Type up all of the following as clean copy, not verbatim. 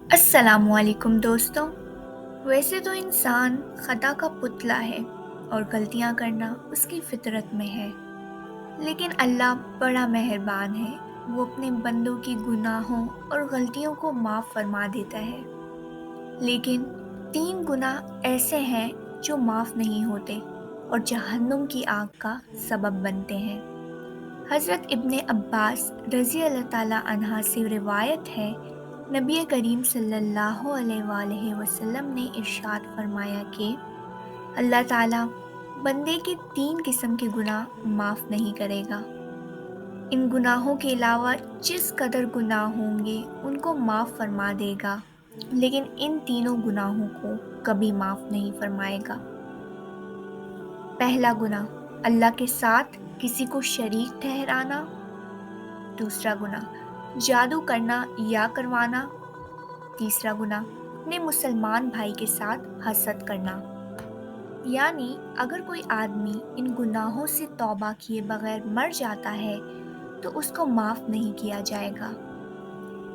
السلام علیکم دوستوں۔ ویسے تو انسان خطا کا پتلا ہے اور غلطیاں کرنا اس کی فطرت میں ہے، لیکن اللہ بڑا مہربان ہے۔ وہ اپنے بندوں کی گناہوں اور غلطیوں کو معاف فرما دیتا ہے، لیکن 3 گناہ ایسے ہیں جو معاف نہیں ہوتے اور جہنم کی آگ کا سبب بنتے ہیں۔ حضرت ابن عباس رضی اللہ تعالیٰ عنہ سے روایت ہے، نبی کریم صلی اللہ علیہ وآلہ وسلم نے ارشاد فرمایا کہ اللہ تعالیٰ بندے کے 3 قسم کے گناہ معاف نہیں کرے گا۔ ان گناہوں کے علاوہ جس قدر گناہ ہوں گے ان کو معاف فرما دے گا، لیکن ان تینوں گناہوں کو کبھی معاف نہیں فرمائے گا۔ پہلا گناہ، اللہ کے ساتھ کسی کو شریک ٹھہرانا۔ دوسرا گناہ، جادو کرنا یا کروانا۔ تیسرا گناہ، اپنے مسلمان بھائی کے ساتھ حسد کرنا۔ یعنی اگر کوئی آدمی ان گناہوں سے توبہ کیے بغیر مر جاتا ہے تو اس کو معاف نہیں کیا جائے گا۔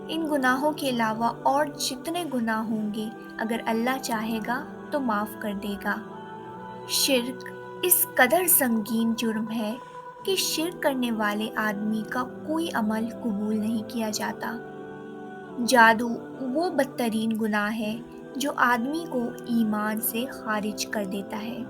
ان گناہوں کے علاوہ اور جتنے گناہ ہوں گے اگر اللہ چاہے گا تو معاف کر دے گا۔ شرک اس قدر سنگین جرم ہے کہ شرک کرنے والے آدمی کا کوئی عمل قبول نہیں کیا جاتا۔ جادو وہ بدترین گناہ ہے جو آدمی کو ایمان سے خارج کر دیتا ہے،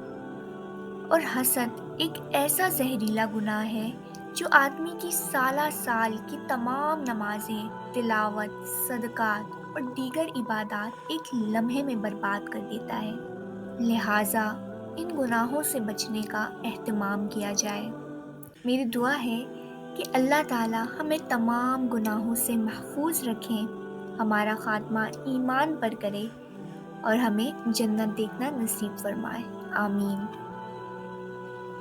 اور حسد ایک ایسا زہریلا گناہ ہے جو آدمی کی سالہ سال کی تمام نمازیں، تلاوت، صدقات اور دیگر عبادات ایک لمحے میں برباد کر دیتا ہے۔ لہٰذا ان گناہوں سے بچنے کا اہتمام کیا جائے۔ میری دعا ہے کہ اللہ تعالیٰ ہمیں تمام گناہوں سے محفوظ رکھیں، ہمارا خاتمہ ایمان پر کرے اور ہمیں جنت دیکھنا نصیب فرمائے۔ آمین۔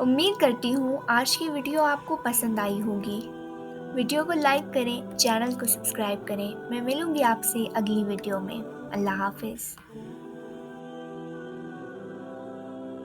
امید کرتی ہوں آج کی ویڈیو آپ کو پسند آئی ہوگی۔ ویڈیو کو لائک کریں، چینل کو سبسکرائب کریں۔ میں ملوں گی آپ سے اگلی ویڈیو میں۔ اللہ حافظ۔